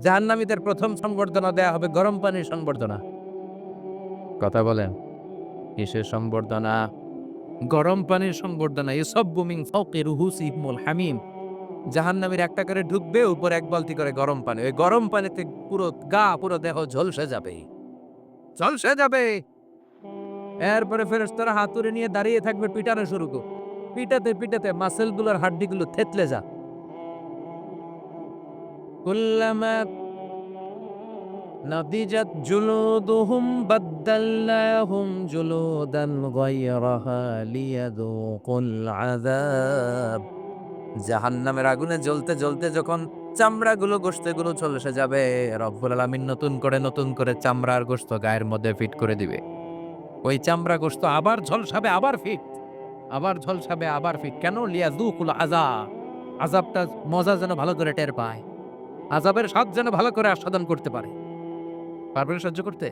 জাহান্নামীদের প্রথম সংবর্ধনা দেয়া হবে গরম পানির সংবর্ধনা। কথা বলেন, কিসের সংবর্ধনা? গরম পানির সংবর্ধনা। ইউসাব্বু মিন ফাওকি রুহুসিহিমুল হামিম। জাহান্নামীর একটা করে ঢুকবে, উপর এক বালতি করে গরম পানি। ওই গরম পানিতে পুরো গা, পুরো দেহ ঝলসে যাবে, ঝলসে যাবে। এরপরে ফেরেশতারা হাতুড়ি নিয়ে দাঁড়িয়ে থাকবে, পিটানো শুরু করবে। পিটাতে পিটাতে মাসেলগুলোর হাড্ডিগুলো থেতলে যা। কুল্লামা নাদিজাত জুলুদুহুম বাদদালনাহুম জুলুদান গায়রাহা লিয়াযুকুল আযাব। জাহান্নামের আগুনে জ্বলতে জ্বলতে যখন চামড়াগুলো, গোশতগুলো ঝলসে যাবে, রব্বুল আলামিন নতুন করে চামড়ার গোশত গায়ের মধ্যে ফিট করে দিবে। ওই চামড়া গোশত আবার ঝলসাবে, আবার ফিট, আবার ঝলসাবে, আবার ফিট। কেন? লিয়াযুকুল আযাব। আযাবটা মজা যেন ভালো করে টের পায়, আযাবের স্বাদ যেন ভালো করে আস্বাদন করতে পারে। পারবেন সহ্য করতে?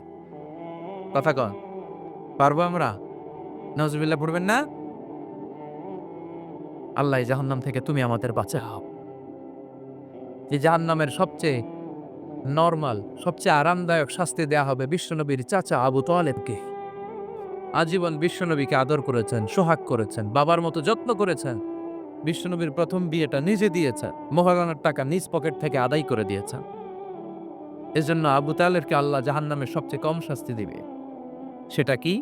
কথা কন, পারবো আমরা? নাউজুবিল্লাহ পড়বেন না? আল্লাহ, জাহান্নাম থেকে তুমি আমাদের বাঁচাও। যে জাহান্নামের সবচেয়ে নরমাল, সবচেয়ে আরামদায়ক শাস্তি দেয়া হবে বিশ্বনবীর চাচা আবু তালেবকে। আজীবন বিশ্বনবীকে আদর করেছেন, সোহাগ করেছেন, বাবার মতো যত্ন করেছেন। বিশ্বনবীর প্রথম বিয়েটা নিজে দিয়েছেন, মহারানার টাকা নিজ পকেট থেকে আদায় করে দিয়েছেন। এজন্য আবু তালেবকে আল্লাহ জাহান্নামের সবচেয়ে কম শাস্তি দিবে। সেটা কি?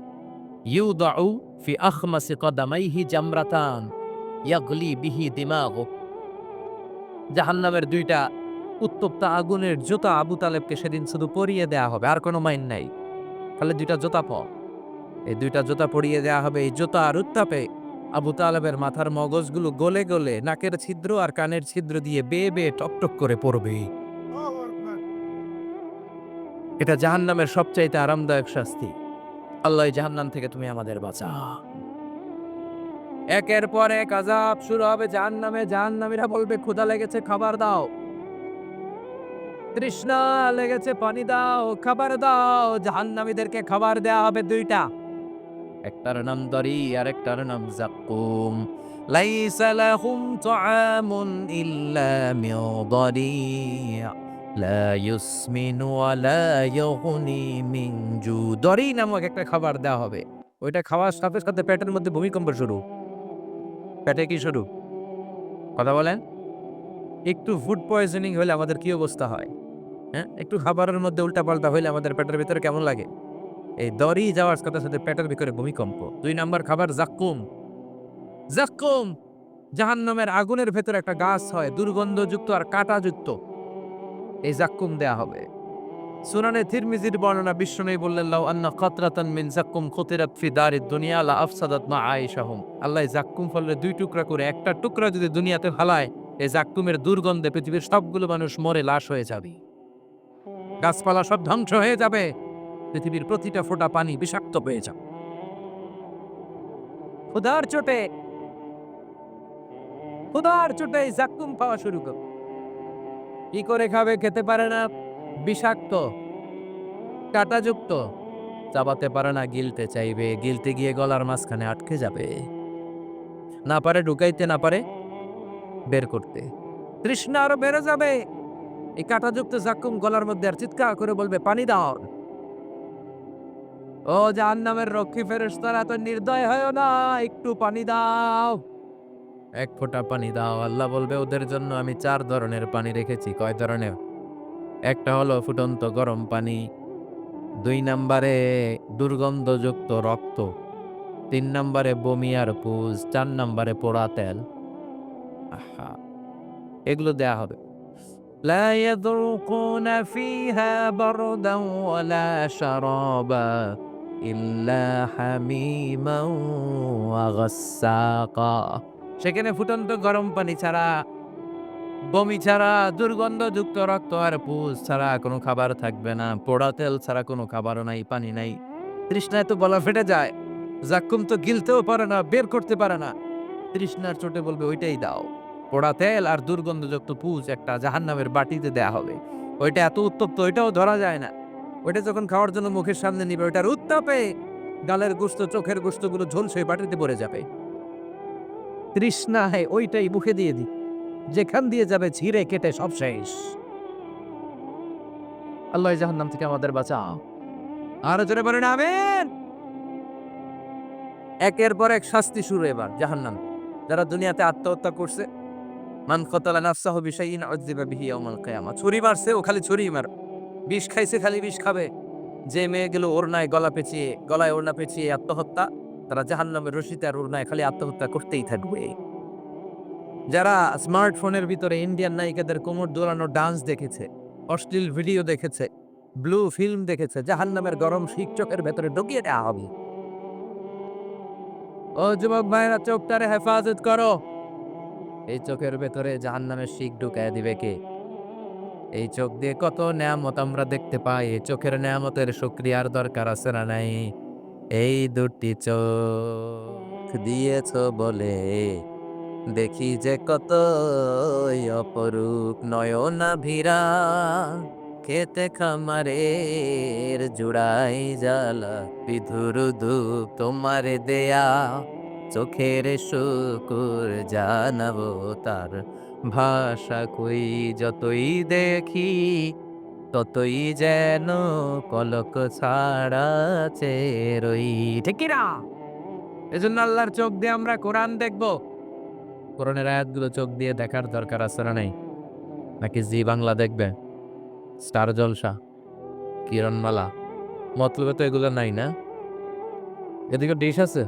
ইউদাউ ফি আখমাসি কদামাইহি জামরাতান ইয়াগলি বিহি দিমাগু। জাহান্নামের দুইটা উত্তপ্ত আগুনের জুতা আবু তালেবকে সেদিন শুধু পরিয়ে দেয়া হবে, আর কোনো মাইন নাই। খালি দুইটা জুতা পর, এই দুইটা জুতা পরিয়ে দেয়া হবে। এই জুতা আর উত্তাপে আবু তালেবের মাথার মগজগুলো গলে গলে নাকের ছিদ্র আর কানের ছিদ্র দিয়ে বেয়ে বেয়ে টকটক করে পড়বে। এটা জাহান্নামের সবচাইতে আরামদায়ক শাস্তি। আল্লাহ, জাহান্নাম থেকে তুমি আমাদের বাঁচাও। একের পর এক আযাব শুরু হবে জাহান্নামে। জাহান্নামীরা বলবে, ক্ষুধা লেগেছে, খাবার দাও। তৃষ্ণা লেগেছে, পানি দাও, খাবার দাও। জাহান্নামীদেরকে খাবার দেয়া হবে দুইটা, একটার নাম দরি আর একটার নাম যাক্কুম। লাইসা লাহুম তুআমুন ইল্লা মিন দরি' লা ইউসমিনু ওয়া লা ইউগনি মিন জু। দরি নামক একটা খাবার দেওয়া হবে। ওইটা খাওয়ার সাথে সাথে পেটের মধ্যে ভূমিকম্প শুরু। পেটে কি শুরু? কথা বলেন। একটু ফুড পয়জনিং হলে আমাদের কি অবস্থা হয়? হ্যাঁ, একটু খাবারের মধ্যে উল্টাপাল্টা হইলে আমাদের পেটের ভিতরে কেমন লাগে? এই দড়ি যাওয়ার সাথে সাথে পেটের ভিতরে ভূমিকম্প। ২ নাম্বার খাবার যাক্কুম। যাক্কুম জাহান্নামের আগুনের ভেতরে একটা গাছ হয়, দুর্গন্ধযুক্ত আর কাঁটাযুক্ত। এই যাক্কুম দেয়া হবে। সুনানে তিরমিজির বর্ণনা, বিশ্বনবী বললেন, লাউ আন্না কাতরাতান মিন যাক্কুম খুতিরাত ফি দারিদ দুনিয়া লা আফসাদাত মা আয়েশাহুম। আল্লাহ যাক্কুম ফলের ২ টুকরা করে, একটা টুকরা যদি দুনিয়াতে ফালায়, এই যাক্কুমের দুর্গন্ধে পৃথিবীর সবগুলো মানুষ মরে লাশ হয়ে যাবে। গাছপালা সব ধ্বংস হয়ে যাবে। পৃথিবীর প্রতিটা ফোঁটা পানি বিষাক্ত হয়ে যাবে। ক্ষুধার চোটে, ক্ষুধার চোটে জাক্কুম খাওয়া শুরু করবে। কি করে খাবে? খেতে পারে না, বিষাক্ত, কাঁটাযুক্ত। চাবাতে পারে না, গিলতে চাইবে, গিলতে গিয়ে গলার মাঝখানে আটকে যাবে। না পারে ঢুকাইতে, না পারে বের করতে। তৃষ্ণা আরো বেড়ে যাবে। এই কাঁটাযুক্ত জাক্কুম গলার মধ্যে আর চিৎকার করে বলবে, পানি দাও। ও জাহান্নামের রক্ষী ফেরেশতারা, এত নির্দয় হয়ো না, একটু পানি দাও, এক ফোঁটা পানি দাও। আল্লাহ বলবে, ওদের জন্য আমি ৪ ধরনের পানি রেখেছি। কয় ধরনের? একটা হলো ফুটন্ত গরম পানি, ২ নাম্বারে দুর্গন্ধযুক্ত রক্ত, ৩ নাম্বারে বমি আর পুজ, ৪ নাম্বারে পোড়া তেল। আহা! এগুলো দেয়া হবে। লা ইয়াযুকুনা ফিহা বারদান ওয়ালা শারাবা ইল্লা হামিমান ওয়া গাসসাকা। সেখানে ফুটন্ত গরম পানি ছাড়া, বমি ছাড়া, দুর্গন্ধযুক্ত রক্ত আর পুজ ছাড়া কোনো খাবার থাকবে না। পোড়া তেল ছাড়া কোনো খাবারও নাই, পানি নাই। তৃষ্ণায় তো গলা ফেটে যায়। যাক্কুম তো গিলতেও পারে না, বের করতে পারে না। তৃষ্ণার চোটে বলবে, ওইটাই দাও। পোড়া তেল আর দুর্গন্ধযুক্ত পুজ একটা জাহান্নামের বাটিতে দেয়া হবে। ওইটা এত উত্তপ্ত, ওইটাও ধরা যায় না। ওইটা যখন খাওয়ার জন্য মুখের সামনে নিবে, ওইটার উত্তাপে গালের গোশত, চোখের গোশতগুলো ঝলসে বাটিতে পড়ে যাবে। তৃষ্ণায় ওইটাই মুখে দিয়ে দি, যেখান দিয়ে যাবে ছিঁড়ে কেটে সব শেষ। আল্লাহ এই জাহান্নাম থেকে আমাদের বাঁচাও। আরো জোরে বলেন আমিন। একের পর এক শাস্তি শুরু এবার জাহান্নাম। যারা দুনিয়াতে আত্মহত্যা করছে, মান কতালা নাফসাহু বিশাইইন উযযিবা বিহি ইয়াউমাল কিয়ামা। ছুরি মারছে, ও খালি ছুরি মার। বিষ খাইছে, খালি বিষ খাবে। যে মেয়েগুলো ওড়নায় গলায় ওড়না পেঁচিয়ে আত্মহত্যা, তারা জাহান্নামের রশিতে আর ওড়নায় খালি আত্মহত্যা করতেই থাকবে। যারা স্মার্টফোনের ভিতরে ইন্ডিয়ান নায়িকাদের কোমর দোলানো ডান্স দেখেছে, অশ্লীল ভিডিও দেখেছে, ব্লু ফিল্ম দেখেছে, জাহান্নামের গরম শিক চোখের ভেতরে ঢুকিয়ে দেওয়া হবে। ও যুবক ভাইরা, চোখটারে হেফাজত করো। এই চোখের ভেতরে জাহান্নামের শিক ঢুকায় দিবে কে? এই চোখ দিয়ে কত নেয়ামত আমরা দেখতে পাই। এই চোখের নেয়ামতের শুকরিয়ার দরকার আছে না নাই? এই দুটি চোখ দিয়েছ বলে দেখি যে কত অপরূপ নয়নাভিরা, খেতে খামারের জুড়াই জ্বালা বিধুর ধূপ তোমারে দেয়া, চোখের শুকুর জানাবো তার ভাষা কই, যতই দেখি ততই যেন পলক ছাড়া চেরই। ঠিক কি না? এজন্য আল্লাহর চোখ দিয়ে আমরা কোরআন দেখব। কোরআনের আয়াতগুলো চোখ দিয়ে দেখার দরকার আছে না নাই? নাকি জি বাংলা দেখবে, স্টার জলসা, কিরণমালা? মতলবে তো এগুলো নাই না? এদিকে ডিশ আছে,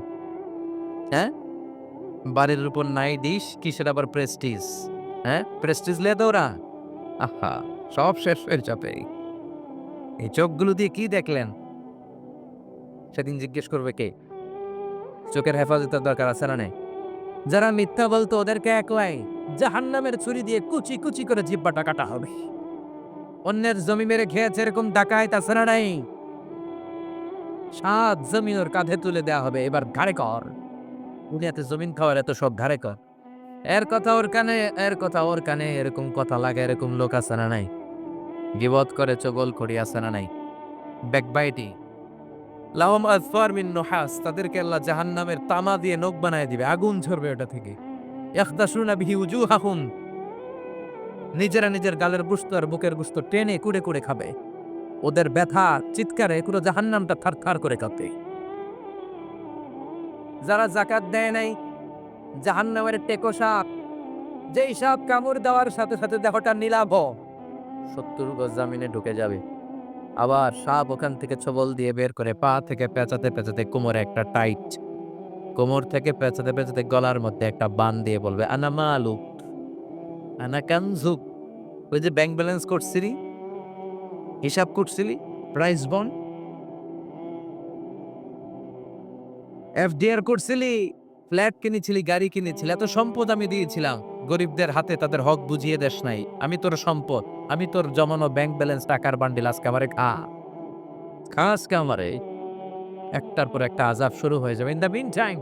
হ্যাঁ? বাড়ির উপর নাই ডিশ, কিসের আবার প্রেস্টিজ? হ্যাঁ, প্রেস্টিজ লেদা ওরা। আহা, সব শেষ হয়ে যাবে। এই চোখগুলো দিয়ে কি দেখলেন? সেদিন জিজ্ঞেস করবে কে? চোখের হেফাজতের দরকার আছে না নাই? যারা মিথ্যা বলতো ওদেরকে একলাই জাহান্নামের ছুরি দিয়ে কুচি কুচি করে জিব্বাটা কাটা হবে। অন্যের জমি মেরে খেয়েছে এরকম ডাকাইত আছে না নাই? 7 জমিন ওর কাঁধে তুলে দেওয়া হবে, এবার ঘাড়ে কর। দুনিয়াতে জমিন খাওয়ার এত সব ঘাড়ে কর। এর কথা ওর কানে, এর কথা ওর কানে, এরকম কথা লাগে, এরকম লোক আছে না নাই? গিবত করে চগল করি আছে না নাই? ব্যাকবাইটিং। লাহুম আযফার মিন নুহাস, তাদেরকে আল্লাহ জাহান্নামের তামা দিয়ে নখ বানায় দিবে, আগুন ঝরবে ওটা থেকে। ইয়াখদাশুনা বিহি উজুহাহুম, নিজেরা নিজের গালের গোশত আর বুকের গোশত টেনে কুড়ে কুড়ে খাবে। ওদের ব্যথা চিৎকারে পুরো জাহান্নামটা থারথার করে কাঁপে। যারা যাকাত দেয় নাই, জাহান্নামের টেকো সাপ, যেই সাপ কামড় দেওয়ার সাথে সাথে দেহটা নীলাভ 70 গজ জামিনে ঢুকে যাবে। আবার সাপ ওখান থেকে ছবল দিয়ে বের করে পা থেকে পেঁচাতে পেঁচাতে কোমরে একটা টাইট, কোমর থেকে পেঁচাতে পেঁচাতে গলার মধ্যে একটা বান দিয়ে বলবে, আনা মালুক আনা কানজুক। ওই যে ব্যাংক ব্যালেন্স করছিলি, হিসাব করছিলি, প্রাইস বন্ড, এফডিআর করছিলি, ফ্ল্যাট কিনেছিলি, গাড়ি কিনেছিলি, এত সম্পদ আমি দিয়েছিলাম, গরিবদের হাতে তাদের হক বুঝিয়ে দেশ নাই। আমি তোর সম্পদ, আমি তোর জমানো ব্যাংক ব্যালেন্স টাকার বান্ডিল, আজকে আমারে খা, খা আজকে আমারে। একটার পর একটা আযাব শুরু হয়ে যাবে। ইন দ্য মিন টাইম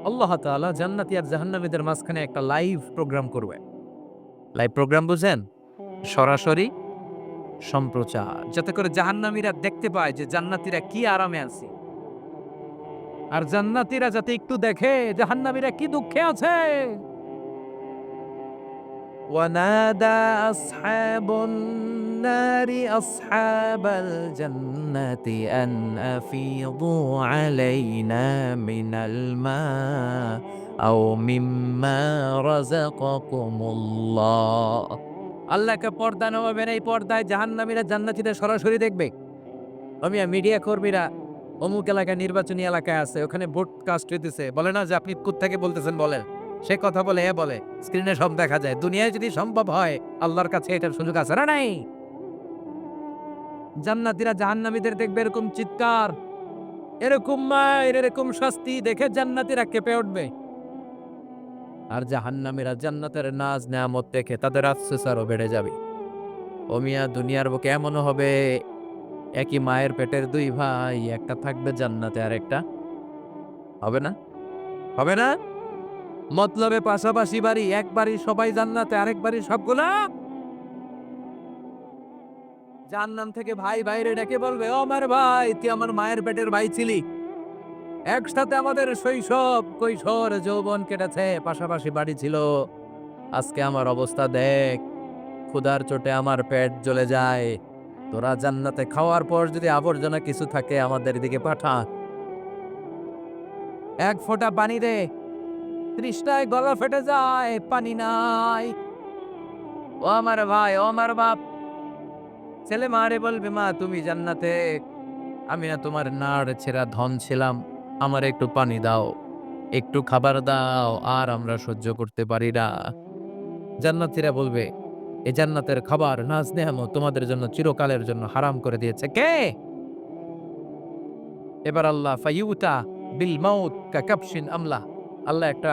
আল্লাহ তাআলা জান্নাতি আর জাহান্নামীদের মাঝখানে একটা লাইভ প্রোগ্রাম করবে। লাইভ প্রোগ্রাম বুঝেন? সরাসরি সম্প্রচার, যাতে করে জাহান্নামীরা দেখতে পায় যে জান্নাতীরা কি আরামে আছে, আর জান্নাতীরা যাতে একটু দেখে জাহান্নামীরা কি দুঃখে আছে। ওয়ানাদা আসহাবুন নারি আসহাবাল জান্নাতি আন আফিদু আলাইনা মিনাল মা আও মিম্মা রাযাকাকুমুল্লাহ। আল্লাহকে পর্দা নামাবেন, এই পর্দায় জাহান্নামীরা জান্নাতীদের সরাসরি দেখবে। মিডিয়া কর্মীরা অমুক এলাকায় নির্বাচনী এলাকায় আছে, ওখানে ব্রডকাস্ট হইতেছে, বলে না যে আপনি কোত্থেকে বলতেছেন বলেন, সে কথা বলে এ বলে, স্ক্রিনে সব দেখা যায়। দুনিয়ায় যদি সম্ভব হয়, আল্লাহর কাছে এটার সুযোগ আছে না নাই? জান্নাতীরা জাহান্নামীদের দেখবে এরকম চিৎকার, এরকম মায়ের, এরকম শাস্তি দেখে জান্নাতীরা কেঁপে উঠবে। আর জাহান্নামীরা জান্নাতের নাজ নেয়ামত দেখে তাদের আফসোস আরো বেড়ে যাবে। ও মিয়া, দুনিয়ার বুকে এমনও হবে একই মায়ের পেটের দুই ভাই, একটা থাকবে জান্নাতে আর একটা হবে না, হবে না? মতলবে পাশাপাশি বাড়ি, এক বাড়ি সবাই জান্নাতে, আরেক বাড়ি সবগুলা জাহান্নাম থেকে ভাই বাইরে ডেকে বলবে, ও আমার ভাই, তুই আমার মায়ের পেটের ভাই ছিলি, একসাথে আমাদের শৈশব কৈশোর যৌবন কেটেছে, পাশাপাশি বাড়ি ছিল, আজকে আমার অবস্থা দেখ, ক্ষুধার চোটে আমার পেট জ্বলে যায়, তোরা জান্নাতে খাওয়ার পর যদি আবর্জনা কিছু থাকে আমাদের দিকে পাঠা। এক ফোঁটা পানি দে, তৃষ্ণায় গলা ফেটে যায়, পানি নাই। ও আমার ভাই, ও আমার বাপ, ছেলে মারে বলবে, মা তুমি জান্নাতে, আমি না তোমার নাড় ছেঁড়া ধন ছিলাম, আমার একটু পানি দাও, একটু খাবার দাও, আর আমরা সহ্য করতে পারি না। জান্নাতীরা বলবে, এই জান্নাতের খাবার নাজ নেহামত তোমাদের জন্য চিরকালের জন্য হারাম করে দিয়েছে কে? এবার আল্লাহ ফাইউতা বিল মাউত কাকাবশিন আমলা, আল্লাহ একটা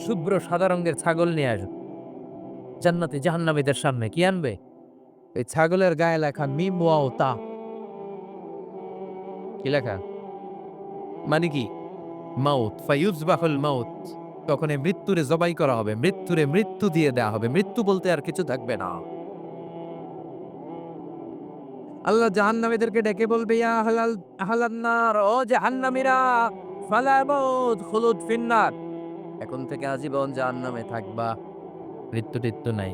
শুভ্র সাদা রঙের ছাগল নিয়ে আসবে জান্নাতি জাহান্নামীদের সামনে। কি আনবে? এই ছাগলের গায়ে লেখা মিম ওয়াও তা। কি লেখা? মানে কি? মাউত, ফায়ুজবাহুল মাউত। তখন এই মৃত্যুরে জবাই করা হবে, মৃত্যুরে মৃত্যু দিয়ে দেয়া হবে, মৃত্যু বলতে আর কিছু থাকবে না। আল্লাহ জাহান্নামীদেরকে ডেকে বলবে, ইয়া আহলান নার, ও জাহান্নামীরা, ফালা মাউত খুলুদ ফিন্নার, এখন থেকে আজীবন জাহান্নামে থাকবা, মৃত্যু টিত্যু নাই।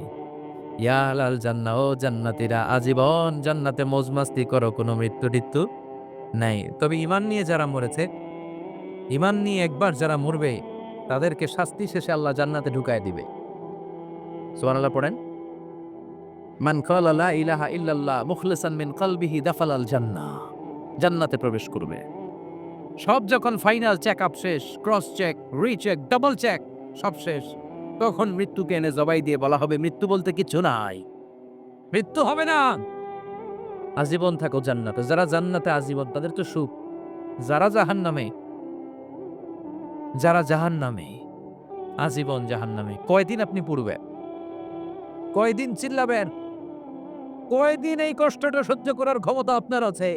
ইয়া আহলাল জান্নাহ, ও জান্নাতীরা, আজীবন জান্নাতে মজমাস্তি করো, কোনো মৃত্যু টিত্যু নাই। তবে ঈমান নিয়ে যারা মরেছে, ঈমান নিয়ে একবার যারা মরবে, তাদেরকে শাস্তি শেষে আল্লাহ জান্নাতে ঢুকায় দিবে। সুবহানাল্লাহ পড়েন। মান ক্বালা লা ইলাহা ইল্লাল্লাহ মুখলিসান মিন কলবিহি দাখালাল জান্নাহ, জান্নাতে প্রবেশ করবে। সব যখন ফাইনাল চেক আপ শেষ, cross check, recheck, double check, সব শেষ, তখন মৃত্যুকে এনে জবাই দিয়ে বলা হবে, মৃত্যু বলতে কিছু নাই, মৃত্যু হবে না, আজীবন থাকো জান্নাতে। যারা জান্নাতে আজীবন তাদের তো সুখ। যারা জাহান্নামে, যারা জাহান্নামে, আজীবন জাহান্নামে। কয়দিন আপনি পড়বেন? কয়দিন চিল্লাবেন? কয়দিন এই কষ্টটা সহ্য করার ক্ষমতা আপনার আছে?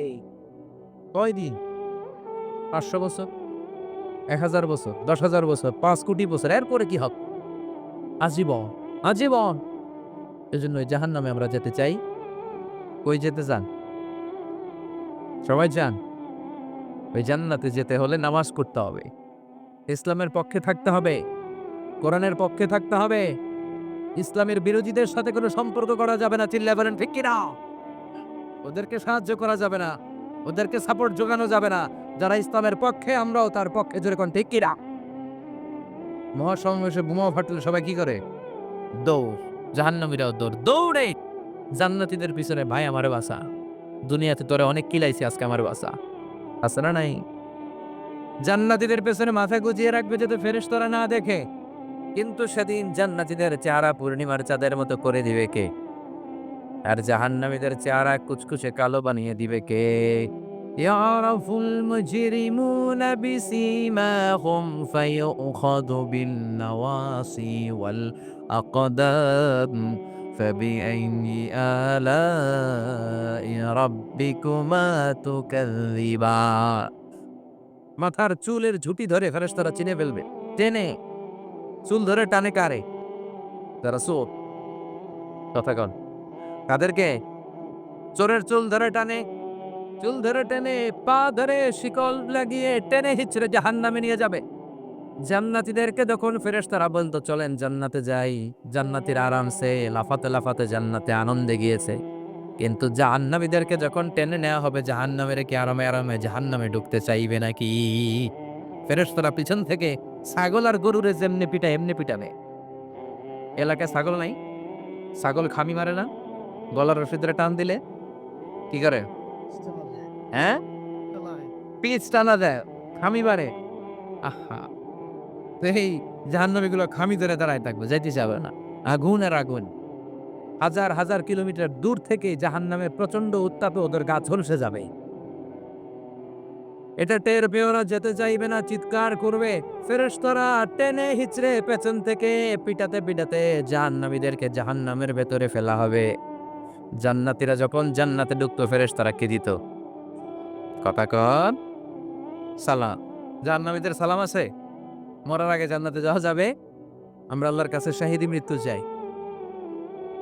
কয়দিন? 500 বছর, 1000 বছর, 10,000 বছর, 5 কোটি বছর, এরপরে কি হবে? আজীবন, আজীবন। এজন্য ওই জাহান্নামে আমরা যেতে চাই। কই যেতে চান? সবাই চান? ওই জান্নাতে যেতে হলে নামাজ পড়তে হবে, ইসলামের পক্ষে থাকতে হবে, কোরআনের পক্ষে থাকতে হবে, ইসলামের বিরোধীদের সাথে কোনো সম্পর্ক করা যাবে না। চিল্লায় বলেন ঠিক কিনা? ওদেরকে সাহায্য করা যাবে না, ওদেরকে সাপোর্ট জোগানো যাবে না। যারা ইসলামের পক্ষে, আমরাও তার পক্ষে। জোরে কোন ঠিক কিনা? মহাসমাবেশে বোমা ফাটলে সবাই কি করে? দৌড়। জাহান্নামীরাও দৌড়, দৌড়ে জান্নাতীদের পিছনে, ভাই আমারে বাঁচা, দুনিয়াতে তোরে অনেক কিলাইছি, আজকে আমার বাঁচা। আছে না নাই? জান্নাতীদের পেছনে মাথা গুজিয়ে রাখবে যাতে ফেরেশতারা না দেখে। কিন্তু সেদিন জান্নাতীদের চেহারা পূর্ণিমার চাঁদের মতো করে দিবে কে? আর জাহান্নামীদের চেহারা কুচকুচে কালো বানিয়ে দিবে কে? ইয়ারাফুল মুজরিমুনা বিসীমাহুম ফায়ুখাযু বিন নাওয়াসি ওয়াল আকদাম ফাবিআইয়ি আলাই রাব্বিকুমা তুকাযযিবান। মাথার চুলের ঝুঁটি ধরে ফেরেশতারা চিনে ফেলবে। টেনে চুল ধরে টানে কারে? যারা চোর। কথা কন। কাদেরকে? চোরের চুল ধরে টানে, চুল ধরে টেনে, পা ধরে শিকল লাগিয়ে টেনে হিচড়ে জাহান্নামে নিয়ে যাবে। জান্নাতীদেরকে যখন ফেরেশতারা বলতো চলেন জান্নাতে যাই, জান্নাতীরা আরামসে লাফাতে লাফাতে জান্নাতে আনন্দে গিয়েছে। কিন্তু জাহান্নামীদেরকে যখন টেনে নেওয়া হবে জাহান্নামের, কি আরামে আরামে জাহান্নামে ঢুকতে চাইবে নাকি? ফেরেশতারা পিছন থেকে ছাগল আর গরুরে যেমনি পিটায় এমনি পিটাবে। এলাকায় ছাগল নাই? ছাগল খামি মারে না? গলার রশি ধরে টান দিলে কি করে? হ্যাঁ, পিচ টানা দেয়, খামি মারে। আহা, তো এই জাহান্নামীগুলো খামি ধরে দাঁড়ায় থাকবে, যাইতে যাবে না। আগুন আর আগুন। হাজার হাজার কিলোমিটার দূর থেকে জাহান্নামের প্রচন্ড উত্তাপে ওদের গা ঝলসে যাবে। এটা টের পেয়ে ওরা যেতে চাইবে না, চিৎকার করবে। ফেরেশতারা টেনে হিচড়ে পেছন থেকে পিটাতে পিটাতে জাহান্নামীদেরকে জাহান্নামের ভেতরে ফেলা হবে। জান্নাতীরা যখন জান্নাতে ঢুকতো ফেরেশতারা কি দিত? কথা কন। সালাম। জাহান্নামীদের সালাম আছে? মরার আগে জান্নাতে যাওয়া যাবে? আমরা আল্লাহর কাছে শাহিদি মৃত্যু চাই।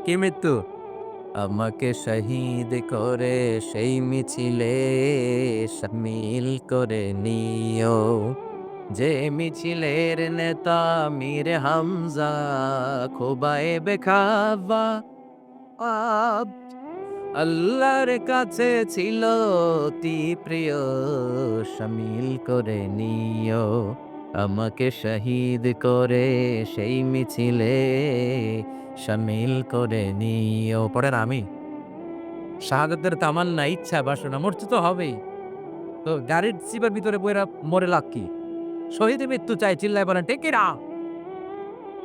কি মৃত্যু? আমাকে শহীদ করে সেই মিছিলে শামিল করে নিও, যে মিছিলের নেতা মীর হামজা খোবায়ে বেখাবা। আল্লাহর কাছে ছিল অতি প্রিয়, শামিল করে নিও আমাকে শহীদ করে সেই মিছিলে, শামিল করে নিও। পড়েন আমি শাহাদাতের তামান্না, ইচ্ছা বাসনা, মরতে তো হবেই। তো গাড়ির সিটের ভিতরে বইরা মরে লাভ কি? শহীদের মৃত্যু চাই, চিল্লায় বলেন ঠিক কিনা?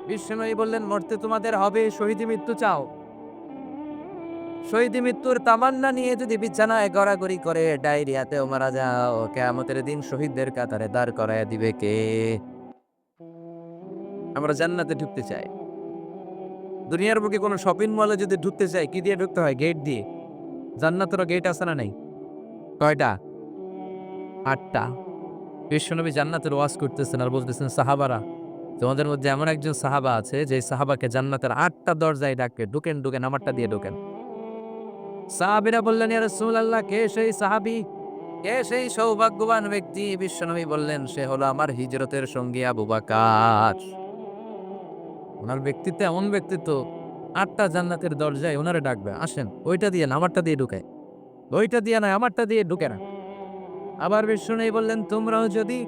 বিশ্বনবী বললেন মরতে তোমাদের হবে, শহীদ মৃত্যু চাও। শহীদ মৃত্যুর তামান্না নিয়ে যদি বিছানায় গড়াগড়ি করে ডায়রিয়াতেও মারা যাও, কিয়ামতের দিন শহীদদের কাতারে দাঁড় করায় দিবে কে? আমরা জান্নাতে ঢুকতে চাই। দুনিয়ার বুকে কোনো শপিং মলে যদি ঢুকতে চাই, কি দিয়ে ঢুকতে হয়? গেট দিয়ে। জান্নাতেরও গেট আছে না নাই? কয়টা? ৮টা। বিশ্বনবী জান্নাতের ওয়াজ করতেছেন আর বলতেছেন সাহাবারা, তোমাদের মধ্যে এমন একজন সাহাবা আছে যে সাহাবাকে জান্নাতের ৮টা দরজায় ডাকে, ঢুকেন ঢুকেন, আমারটা দিয়ে ঢুকেন। সাহাবীরা বললেন ইয়া রাসূলুল্লাহ, কে সেই সাহাবী? কে সেই সৌভাগ্যবান ব্যক্তি? বিশ্বনবী বললেন সে হলো আমার হিজরতের সঙ্গী আবু বকর। ওনার ব্যক্তিত্ব এমন ব্যক্তিত্ব, ৮টা জান্নাতের দরজায় ওনারে ডাকবে, আসেন ওইটা দিয়ে না আমারটা দিয়ে ঢুকে, ওইটা দিয়ে না আমারটা দিয়ে ঢুকে না। আবার বিশ্বনবী বললেন তোমরাও যদি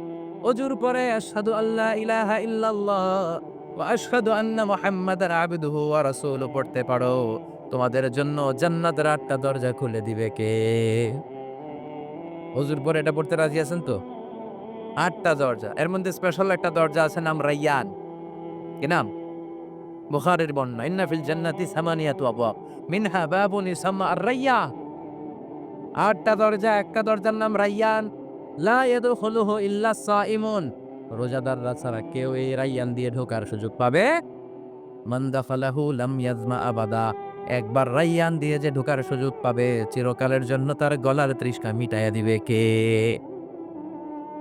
অজুর পরে আশহাদু আল্লা ইলাহা ইল্লাল্লাহ ওয়া আশহাদু আন্না মুহাম্মাদান আবদুহু ওয়া রাসূলুহু পড়তে পারো, তোমাদের জন্য জান্নাতের ৮টা দরজা খুলে দিবে কে? অজুর পরে এটা পড়তে রাজি আছেন তো? ৮টা দরজা, এর মধ্যে স্পেশাল একটা দরজা আছে, নাম রায়্যান। কি নাম? বুখারীর বর্ণনা, ইন্না ফিল জান্নাতি সামানিয়াতু আবওয়াব মিনহা বাবুন ইউসাম্মা আর-রায়্যান। ৮টা দরজা, একটা দরজার নাম রায়্যান। লা ইয়াদখুলুহু ইল্লা সাইমুন, রোজাদাররা ছাড়া কেউ এই রায়্যান দিয়ে ঢোকার সুযোগ পাবে। মান দাখালাহু লাম ইয়াজমা আবাদা, একবার রায়্যান দিয়ে যে ঢোকার সুযোগ পাবে, চিরকালের জন্য তার গলার তৃষ্ণা মিটাইয়া দিবে কে?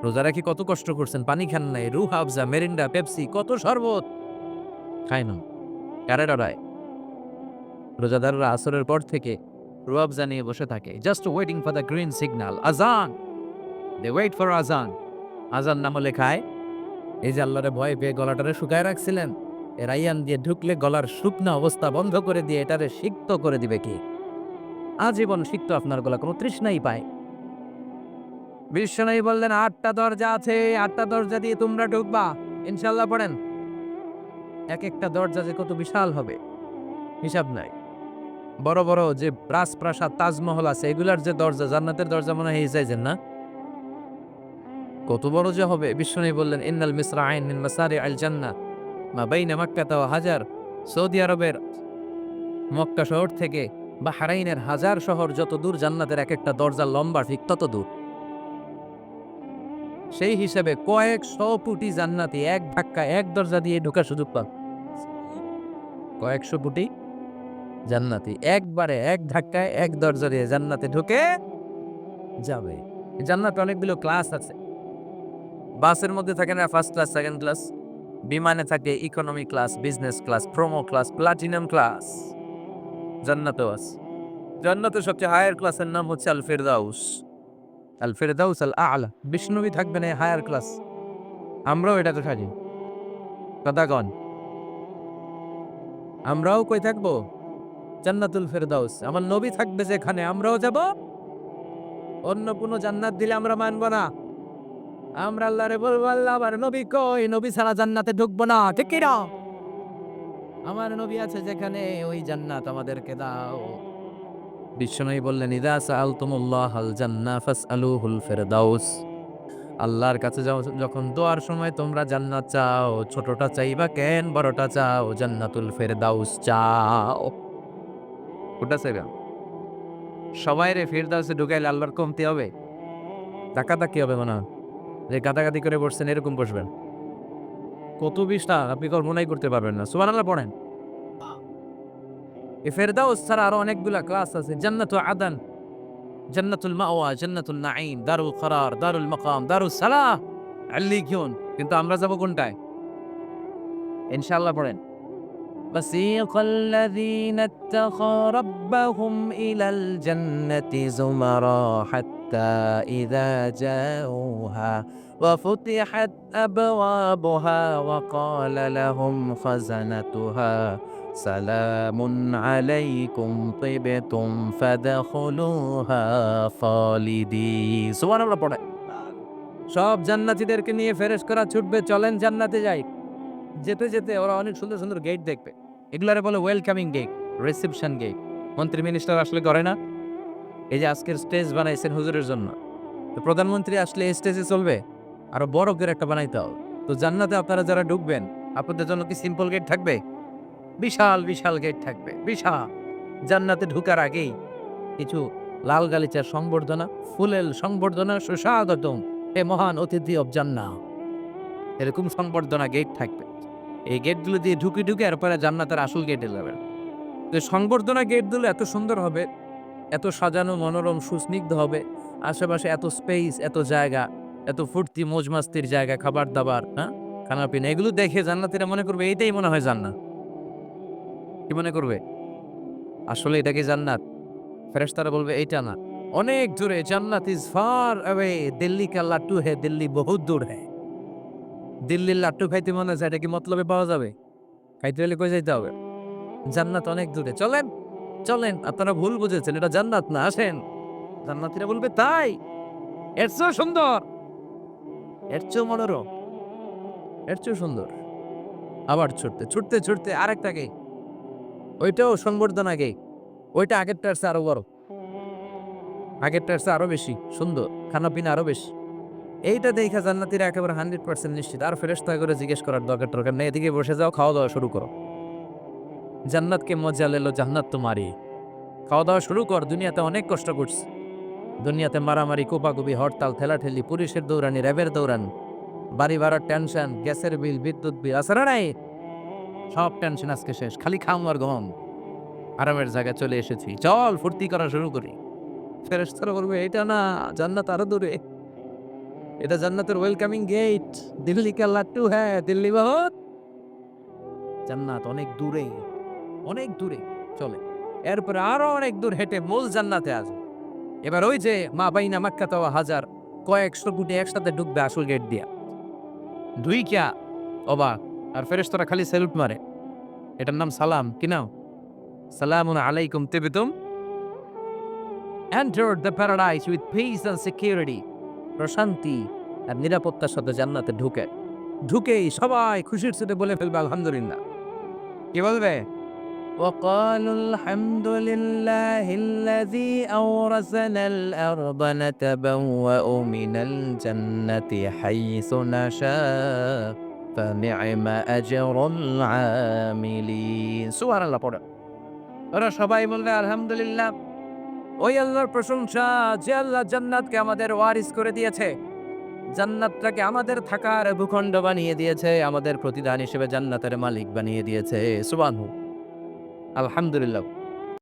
রোজা রাখি কত কষ্ট করছেন, পানি খান নাই, রুহ আফজা, মেরিন্ডা, পেপসি, কত শরবত খায় না, কারে ডরায়? রোজাদাররা আসরের পর থেকে রুহ আফজা নিয়ে বসে থাকে, just waiting for the green signal, আজান। দে ওয়েট ফর আজান। আজান না হলে খায়। এই যে আল্লাহরে ভয় পেয়ে গলাটারে শুকায় রাখছিলেন, এ রায়্যান দিয়ে ঢুকলে গলার শুকনা অবস্থা বন্ধ করে দিয়ে এটারে সিক্ত করে দিবে কি? আজীবন সিক্ত আপনার গলা, কোনো তৃষ্ণাই পায়। বিশ্বনবী বললেন ৮টা দরজা আছে, ৮টা দরজা দিয়ে তোমরা ঢুকবা ইনশাআল্লাহ। পড়েন, এক একটা দরজা যে কত বিশাল হবে হিসাব নাই। বড় বড় যে রাজপ্রাসাদ, তাজমহল আছে, এগুলার যে দরজা, জান্নাতের দরজা মনে হয় এই সাইজের না? কত বড় যে হবে। বিশ্বনবী বললেন ইন্নাল মিসরাইন মিন মাসারিআল জান্নাহ মা বাইনা মাক্কাতা ওয়া হাজার, সৌদি আরবের মক্কা শহর থেকে বাহরাইনের হাজার শহর যত দূর, জান্নাতের এক একটা দরজা লম্বা ঠিক তত দূর। সেই হিসেবে কয়েকশো কোটি জান্নাতি এক ধাক্কা এক দরজা দিয়ে ঢোকার সুযোগ পান। কয়েকশো কোটি জান্নাতি একবারে এক ধাক্কায় এক দরজা দিয়ে জান্নাতে ঢুকে যাবে। জান্নাতে অনেকগুলো ক্লাস আছে। বাসের মধ্যে থাকে না ফার্স্ট ক্লাস, সেকেন্ড ক্লাস? বিমানে থাকে economy class, business class, promo class, platinum class. জান্নাতেও আছে। জান্নাতের সবচেয়ে হায়ার ক্লাসের নাম হচ্ছে আল ফিরদাউস। আল ফিরদাউস আল আ'লা। বিষ্ণুবী থাকবেন এই হায়ার ক্লাস, আমরাও এটাতে থাকি। কথা কন, আমরাও কই থাকবো? জান্নাতুল ফেরদাউস। আমার নবী থাকবে যেখানে, আমরাও যাব। অন্য কোনো জান্নাত দিলে আমরা মানব না। আমরা আল্লাহরে বলবো আল্লাহ আমার নবী কই, নবী ছাড়া জান্নাতে ঢুকবো না, ঠিক কি না? আমার নবী আছে যেখানে, ওই জান্নাত আমাদেরকে দাও। বিশ্বনবী বললেন ইযা সাআলতুমুল্লাহাল জান্নাহ ফাসআলুহুল ফিরদাউস, আল্লাহর কাছে যাও যখন দোয়ার সময় তোমরা জান্নাত চাও, ছোটটা চাইবা কেন, বড়টা চাও, জান্নাতুল ফেরদাউস চাও। ওটা চাইবা। সবাই রে ফিরদাউসে ঢুকাইলে আল্লাহর কমতি হবে? ধাক্কাধাক্কি হবে মনে হয়, যে গাদাগাদি করে বসছেন এরকম বসবেন। কত বিষ্ঠা আপনি কল্পনাই করতে পারবেন না। সুবহানাল্লাহ পড়েন। এই ফেরদাউস ছাড়া আরো অনেকগুলা ক্লাস আছে। জান্নাতুল আদন, জান্নাতুল মাওয়া, জান্নাতুল নাঈম, দারুল করার, দারুল মাকাম, দারুস সালাহ, আল্লিয়ুন। কিন্তু আমরা যাব কোনটায়? ইনশাআল্লাহ পড়েন। وسيق الذين اتقوا ربهم إلى الجنة زمرا حتى إذا جاءوها وفتحت أبوابها وقال لهم خزنتها সালামুন আলাইকুম তিবতুম ফাদখুলুহা খালিদিন। সুবহানাল্লাহ পড়ে। সব জান্নাতীদেরকে নিয়ে ফেরেশতারা ছুটবে, চলেন জান্নাতে যাই। যেতে যেতে ওরা অনেক সুন্দর সুন্দর গেট দেখবে। এগুলারে বলে ওয়েলকামিং গেট, রিসেপশন গেট। মন্ত্রী মিনিস্টার আসলে করে না? এই যে আজকের স্টেজ বানাইছেন হুজুরের জন্য, তো প্রধানমন্ত্রী আসলে এই স্টেজে চলবে? আরো বড় করে একটা বানাইতে হবে। তো জান্নাতে আপনারা যারা ঢুকবেন, আপনাদের জন্য কি সিম্পল গেট থাকবে? বিশাল বিশাল গেট থাকবে, বিশাল। জান্নাতে ঢুকার আগেই কিছু লাল গালিচার সংবর্ধনা, ফুলেল সংবর্ধনা, সুস্বাগতম এ মহান অতিথি অব জান্নাহ, এরকম সংবর্ধনা গেট থাকবে। এই গেটগুলো দিয়ে ঢুকে ঢুকে এরপরে জান্নাতের আসল গেটে যাবেন। যে সংবর্ধনা গেটগুলো এত সুন্দর হবে, এত সাজানো, মনোরম, সুস্নিগ্ধ হবে। আশেপাশে এত স্পেস, এত জায়গা, এত ফুর্তি মৌজ মাস্তির জায়গা, খাবার দাবার, হ্যাঁ, খানা পিনা, এগুলো দেখে জান্নাতীরা মনে করবে এইটাই মনে হয় জান্নাত। কি মনে করবে? আসলে এটা কি জান্নাত? ফেরেশতারা বলবে এইটা না, অনেক দূরে। জান্নাত ইজ ফার অ্যাওয়ে, দিল্লি কা লাট্টু হে, দিল্লি বহুত দূর হে। দিল্লির লাট্টু খাইতে মনে আছে, এটা কি মতলবে পাওয়া যাবে? খাইতে হলে কই যাইতে হবে? জান্নাত অনেক দূরে, চলেন চলেন। আপনারা ভুল বুঝেছেন, এটা জান্নাত না, আসেন। জান্নাতীরা বলবে তাই? এর চেয়েও সুন্দর, এর চেয়েও মনোরম, এর চেয়েও সুন্দর। আবার ছুটতে ছুটতে ছুটতে আরেকটা গেট, ওইটাও সংবর্ধনা গেট। ওইটা আগেরটার চেয়ে আরো বড়, আগেরটার চেয়ে আরো বেশি সুন্দর, খানা পিনা আরো বেশি। এইটা দেখা জান্নাতীরা একেবারে 100% নিশ্চিত। আর ফেরেশতা করে জিজ্ঞেস করার দরকার নেই, এদিকে বসে যাও, খাওয়া দাওয়া শুরু করো। জান্নাতকে মজা লেলো, জান্নাত তোমারই। খাওয়া দাওয়া শুরু কর, দুনিয়াতে অনেক কষ্ট করছি। দুনিয়াতে মারামারি, কোপাকুপি, হরতাল, ঠেলাঠেলি, পুলিশের দৌড়ানি, র্যাবের দৌড়ানি, বাড়ি ভাড়ার টেনশন, গ্যাসের বিল, বিদ্যুৎ বিল, আছে না নাই? সব টেনশন আজকে শেষ, খালি খাম আর ঘুম। আরামের জায়গায় চলে এসেছি, চল ফুর্তি করা শুরু করি। ফেরেশতারা বলবে এটা না, জান্নাত আরো দূরে। এটা জান্নাতের ওয়েলকামিং গেট। দিল্লি কা লাট্টু হ্যাঁ, দিল্লি বহুত। জান্নাত অনেক দূরে, অনেক দূরে। চলে এরপরে আরো অনেক দূর হেঁটে মূল জান্নাতে আসবে। এবার ওই যে মা বাইনা মাক্কা তাওয়া হাজার, কয়েকশো কোটি একসাথে ঢুকবে আসল গেট দিয়া। দুই কিয়া অবাক। আর ফেরেশতারা খালি স্যালুট মারে। এটার নাম সালাম। কি নাম? সালামুন আলাইকুম তিবতুম enter the paradise with peace and security. প্রশান্তি আর নিরাপত্তার সাথে জান্নাতে ঢুকেই সবাই খুশির সাথে বলে ফেলবে আলহামদুলিল্লাহ। কি বলবে? وقالوا الحمد لله الذي أورثنا الأرض نتبوأ من الجنة حيث نشاء فنعم أجر العاملين। সুবহানাল্লাহ পড়ে। ওরা সবাই বলবে আলহামদুলিল্লাহ, ওই আল্লাহর প্রশংসা যে আল্লাহ জান্নাতকে আমাদের ওয়ারিস করে দিয়েছে, জান্নাতটাকে আমাদের থাকার ভূখণ্ড বানিয়ে দিয়েছে, আমাদের প্রতিদান হিসেবে জান্নাতের মালিক বানিয়ে দিয়েছে। সুবহানাল্লাহ, আলহামদুলিল্লাহ।